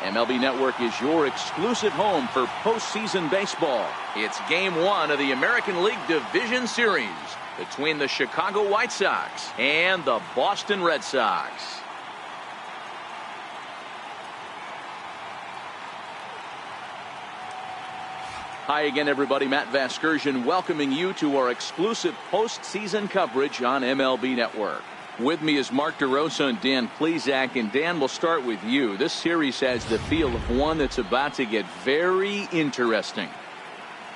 MLB Network is your exclusive home for postseason baseball. It's Game 1 of the American League Division Series between the Chicago White Sox and the Boston Red Sox. Hi again, everybody. Matt Vasgersian welcoming you to our exclusive postseason coverage on MLB Network. With me is Mark DeRosa and Dan Plesac. And Dan, we'll start with you. This series has the feel of one that's about to get very interesting.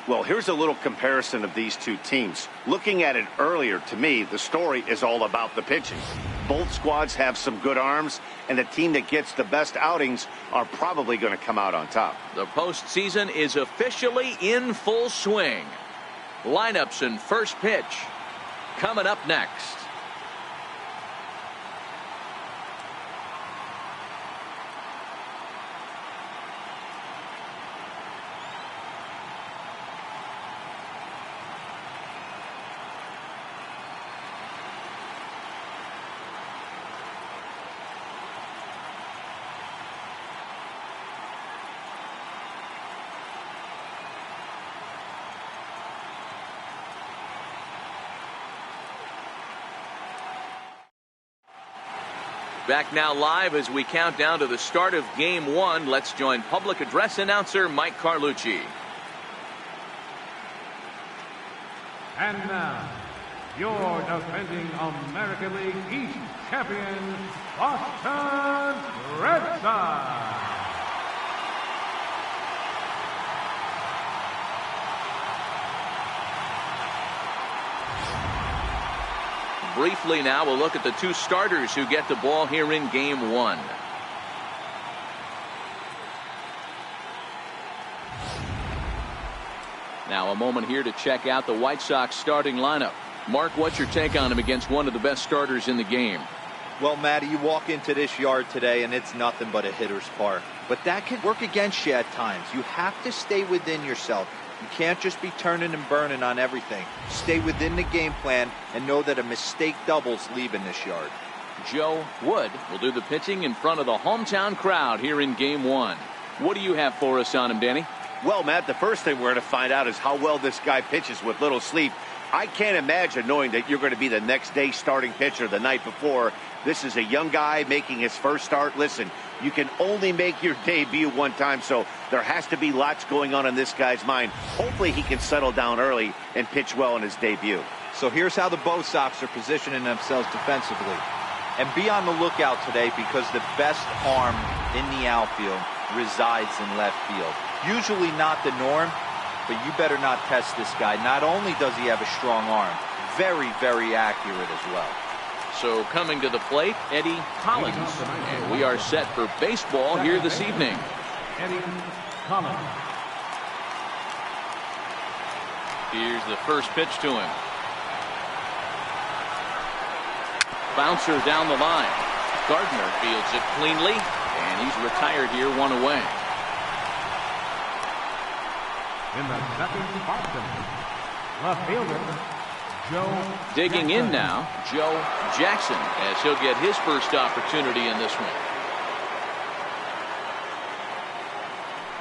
Well, here's a little comparison of these two teams. Looking at it earlier, to me, the story is all about the pitching. Both squads have some good arms, and the team that gets the best outings are probably going to come out on top. The postseason is officially in full swing. Lineups and first pitch coming up next. Back now live as we count down to the start of Game 1. Let's join public address announcer Mike Carlucci. And now, your defending American League East champion, Boston Red Sox. Briefly now, we'll look at the two starters who get the ball here in Game 1. Now a moment here to check out the White Sox starting lineup. Mark, what's your take on him against one of the best starters in the game? Well, Matty, you walk into this yard today and it's nothing but a hitter's park. But that can work against you at times. You have to stay within yourself. You can't just be turning and burning on everything. Stay within the game plan and know that a mistake doubles leaving this yard. Joe Wood will do the pitching in front of the hometown crowd here in Game 1. What do you have for us on him, Danny? Well, Matt, the first thing we're going to find out is how well this guy pitches with little sleep. I can't imagine knowing that you're going to be the next day starting pitcher the night before. This is a young guy making his first start. Listen, you can only make your debut one time, so there has to be lots going on in this guy's mind. Hopefully he can settle down early and pitch well in his debut. So here's how the Bo Sox are positioning themselves defensively. And be on the lookout today because the best arm in the outfield resides in left field. Usually not the norm, but you better not test this guy. Not only does he have a strong arm, very, very accurate as well. So coming to the plate, Eddie Collins. And we are set for baseball here this evening. Eddie Collins. Here's the first pitch to him. Bouncer down the line. Gardner fields it cleanly, and he's retired here, one away. In the second box, left fielder, Joe Digging Jackson. in now, Joe Jackson, as he'll get his first opportunity in this one.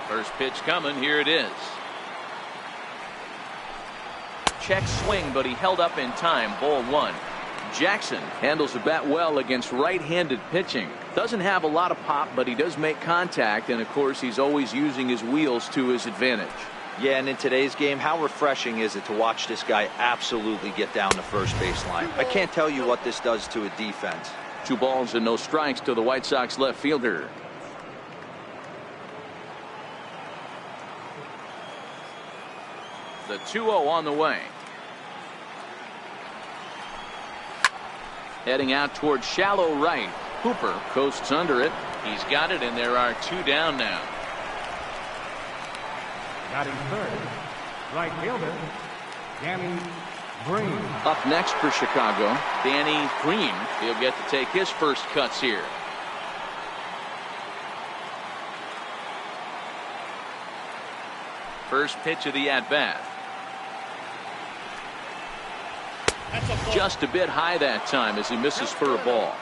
First pitch coming, here it is. Check swing, but he held up in time, ball one. Jackson handles the bat well against right-handed pitching. Doesn't have a lot of pop, but he does make contact, and of course he's always using his wheels to his advantage. Yeah, and in today's game, how refreshing is it to watch this guy absolutely get down the first baseline? I can't tell you what this does to a defense. 2 balls and no strikes to the White Sox left fielder. The 2-0 on the way. Heading out towards shallow right. Hooper coasts under it. He's got it, and there are 2 down now. Batting third, right fielder, Danny Green. Up next for Chicago, Danny Green. He'll get to take his first cuts here. First pitch of the at-bat. Just a bit high that time as he misses for a ball.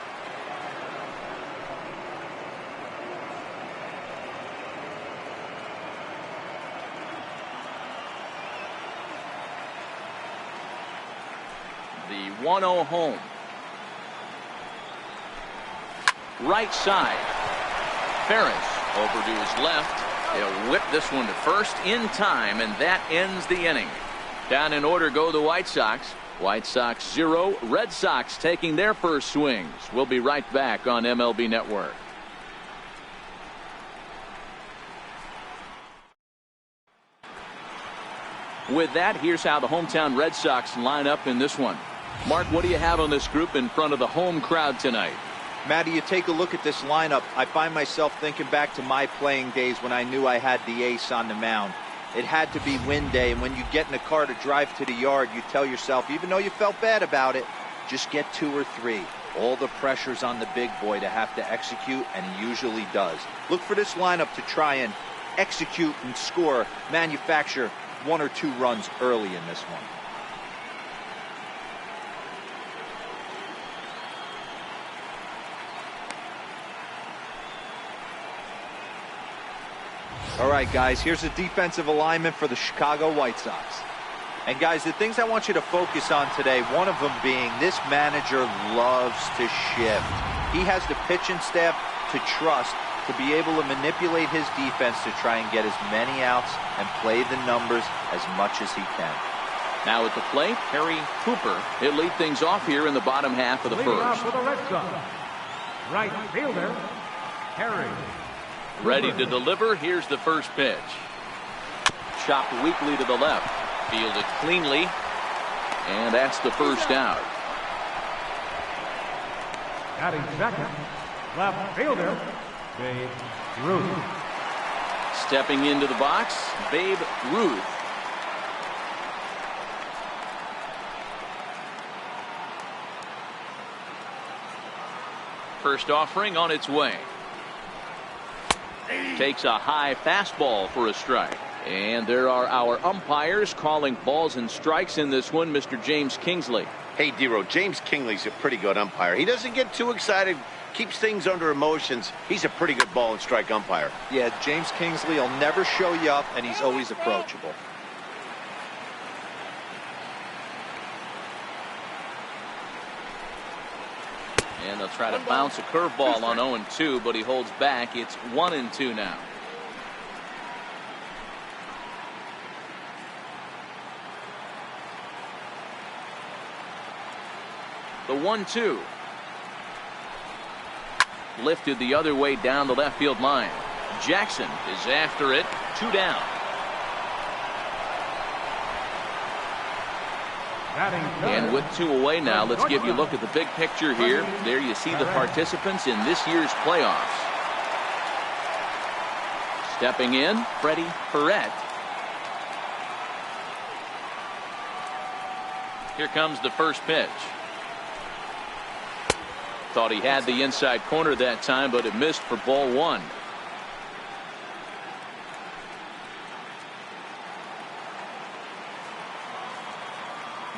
The 1-0 home. Right side. Ferris over to his left. He'll whip this one to first in time, and that ends the inning. Down in order go the White Sox. White Sox 0, Red Sox taking their first swings. We'll be right back on MLB Network. With that, here's how the hometown Red Sox line up in this one. Mark, what do you have on this group in front of the home crowd tonight? Matty, you take a look at this lineup. I find myself thinking back to my playing days when I knew I had the ace on the mound. It had to be win day, and when you get in a car to drive to the yard, you tell yourself, even though you felt bad about it, just get 2 or 3. All the pressure's on the big boy to have to execute, and he usually does. Look for this lineup to try and execute and score, manufacture 1 or 2 runs early in this one. All right, guys, here's a defensive alignment for the Chicago White Sox. And, guys, the things I want you to focus on today, one of them being this manager loves to shift. He has the pitching staff to trust to be able to manipulate his defense to try and get as many outs and play the numbers as much as he can. Now at the plate, Harry Cooper. He'll lead things off here in the bottom half of the Leading first. off for the Red Sox, right fielder, Harry. Ready to deliver. Here's the first pitch. Chopped weakly to the left. Fielded cleanly. And that's the first out. Batting second, left fielder, Babe Ruth. Stepping into the box, Babe Ruth. First offering on its way. Takes a high fastball for a strike. And there are our umpires calling balls and strikes in this one, Mr. James Kingsley. Hey, Dero, James Kingley's a pretty good umpire. He doesn't get too excited, keeps things under emotions. He's a pretty good ball and strike umpire. Yeah, James Kingsley will never show you up, and he's always approachable. And they'll try to bounce a curveball on 0-2, but he holds back. It's 1-2 now. The 1-2. Lifted the other way down the left field line. Jackson is after it. 2 down. And with 2 away now, let's give you a look at the big picture here. There you see the participants in this year's playoffs. Stepping in, Freddie Perret. Here comes the first pitch. Thought he had the inside corner that time, but it missed for ball 1.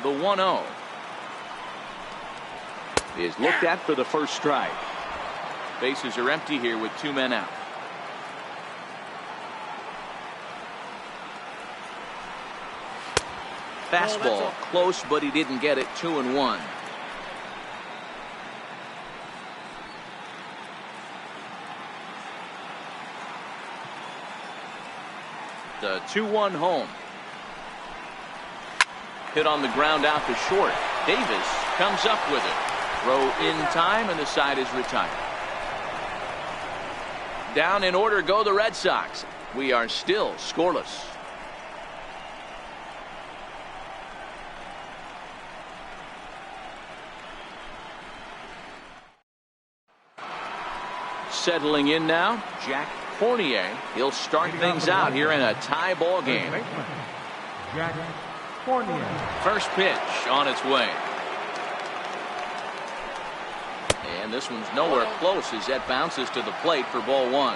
The 1-0 is looked at for the first strike. Bases are empty here with 2 men out. Fastball close, but he didn't get it. 2-1. The 2-1 home. Hit on the ground out to short. Davis comes up with it. Throw in time, and the side is retired. Down in order go the Red Sox. We are still scoreless. Settling in now, Jack Fournier. He'll start things out here in a tie ball game. Jack Fournier. First pitch on its way. And this one's nowhere close as that bounces to the plate for ball 1.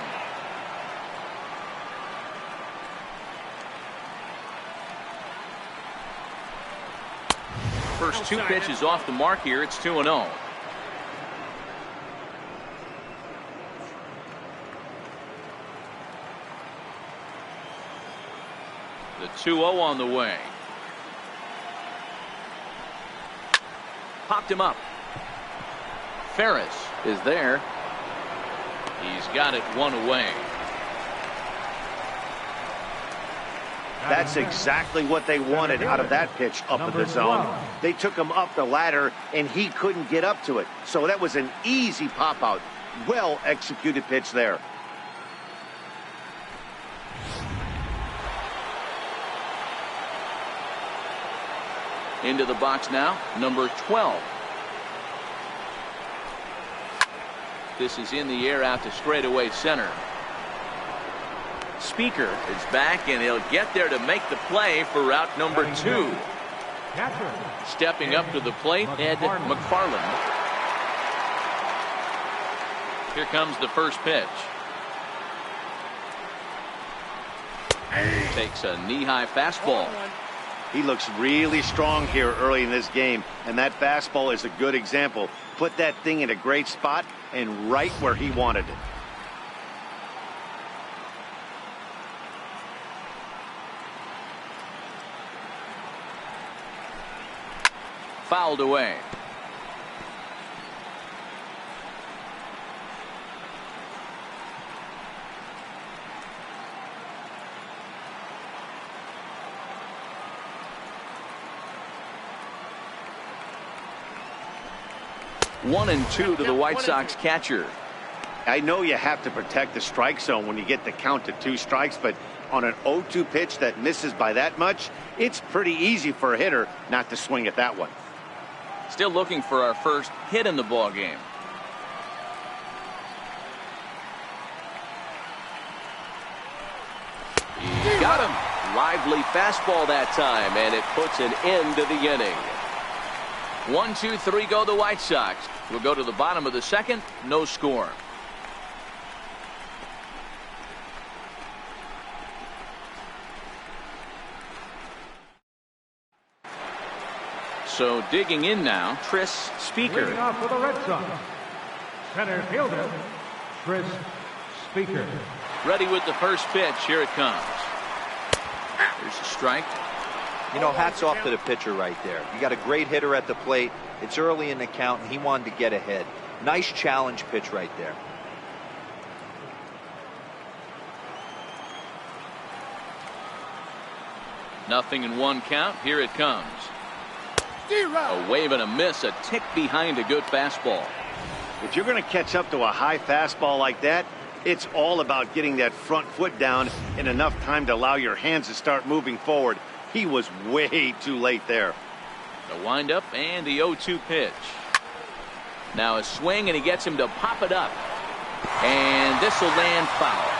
First 2 pitches off the mark here. It's 2-0. The 2-0 on the way. popped him up. Ferris is there. He's got it one away. That's exactly what they wanted out of that pitch up in the zone. They took him up the ladder, and he couldn't get up to it. So that was an easy pop-out. Well-executed pitch there. Into the box now, number 12. This is in the air out to straightaway center. Speaker is back, and he'll get there to make the play for route number 2. Stepping up to the plate, Ed McFarland. Here comes the first pitch. Takes a knee-high fastball. He looks really strong here early in this game, and that fastball is a good example. Put that thing in a great spot and right where he wanted it. Fouled away. One and two to the White Sox catcher. I know you have to protect the strike zone when you get the count to 2 strikes, but on an 0-2 pitch that misses by that much, it's pretty easy for a hitter not to swing at that one. Still looking for our first hit in the ball game. He got him. Lively fastball that time, and it puts an end to the inning. 1, 2, 3 go the White Sox. We'll go to the bottom of the second. No score. So digging in now, Tris Speaker. Leading off for the Red Sox, center fielder, Tris Speaker. Ready with the first pitch. Here it comes. There's a strike. You know, hats off to the pitcher right there. You got a great hitter at the plate. It's early in the count, and he wanted to get ahead. Nice challenge pitch right there. Nothing in 1 count. Here it comes. A wave and a miss, a tick behind a good fastball. If you're going to catch up to a high fastball like that, it's all about getting that front foot down in enough time to allow your hands to start moving forward. He was way too late there. The windup and the 0-2 pitch. Now a swing, and he gets him to pop it up. And this will land foul.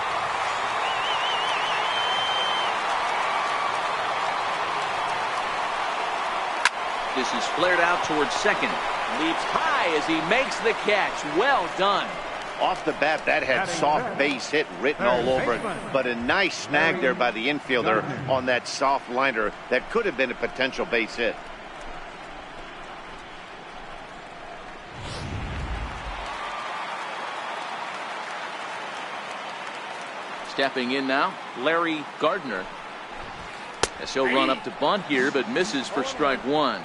This is flared out towards second. Leaps high as he makes the catch. Well done. Off the bat, that had soft base hit written all over it, but a nice snag there by the infielder on that soft liner that could have been a potential base hit. Stepping in now, Larry Gardner. As he'll run up to bunt here, but misses for strike 1.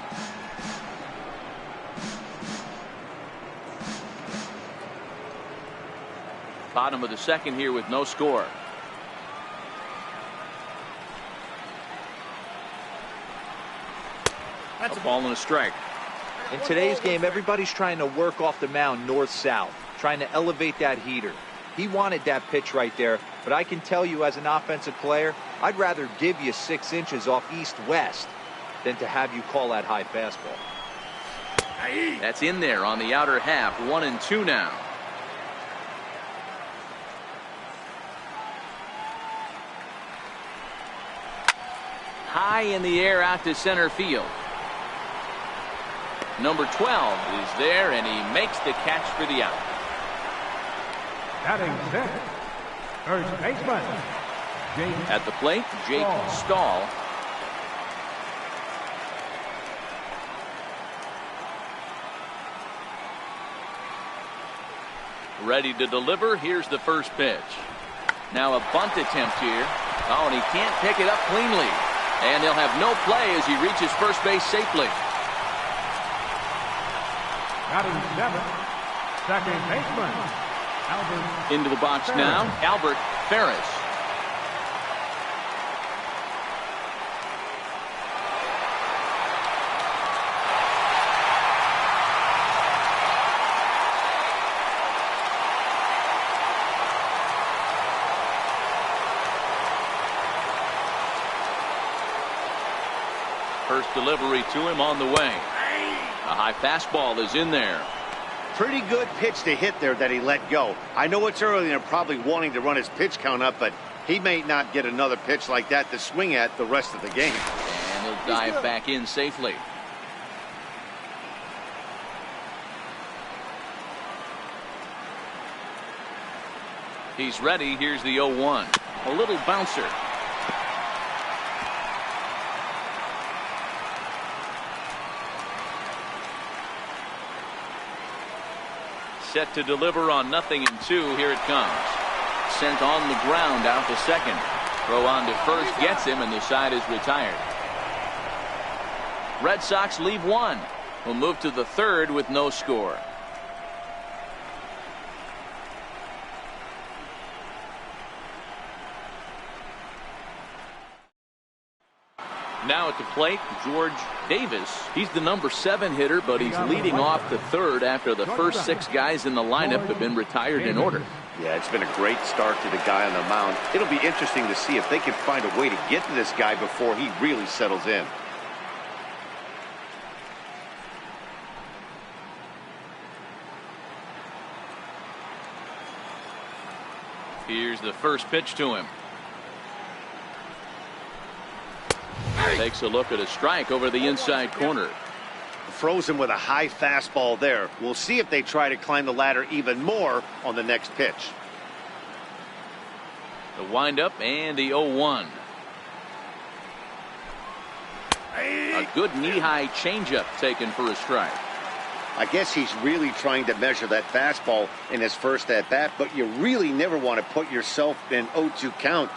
Bottom of the second here with no score. That's a ball and a strike. In today's game, everybody's trying to work off the mound north-south, trying to elevate that heater. He wanted that pitch right there, but I can tell you as an offensive player, I'd rather give you 6 inches off east-west than to have you call that high fastball. That's in there on the outer half. 1 and 2 now. High in the air out to center field. Number 12 is there, and he makes the catch for the out. Batting second, first baseman, Jake. At the plate, Jake Stahl. Ready to deliver. Here's the first pitch. Now a bunt attempt here. Oh, and he can't pick it up cleanly. And they'll have no play as he reaches first base safely. Batting seventh, second baseman, Albert. Into the box Ferris. now, Albert Ferris. First delivery to him on the way. A high fastball is in there. Pretty good pitch to hit there that he let go. I know it's early and they're probably wanting to run his pitch count up, but he may not get another pitch like that to swing at the rest of the game. And he'll dive back in safely. He's ready. Here's the 0-1. A little bouncer. Set to deliver on 0-2. Here it comes. Sent on the ground out to second. Throw on to first gets him, and the side is retired. Red Sox leave one. Will move to the third with no score. Now at the plate, George Davis. He's the number 7 hitter, but he's leading off the third after the first 6 guys in the lineup have been retired in order. Yeah, it's been a great start to the guy on the mound. It'll be interesting to see if they can find a way to get to this guy before he really settles in. Here's the first pitch to him. Takes a look at a strike over the inside corner. Frozen with a high fastball there. We'll see if they try to climb the ladder even more on the next pitch. The windup and the 0-1. A good knee-high changeup taken for a strike. I guess he's really trying to measure that fastball in his first at-bat, but you really never want to put yourself in 0-2 count.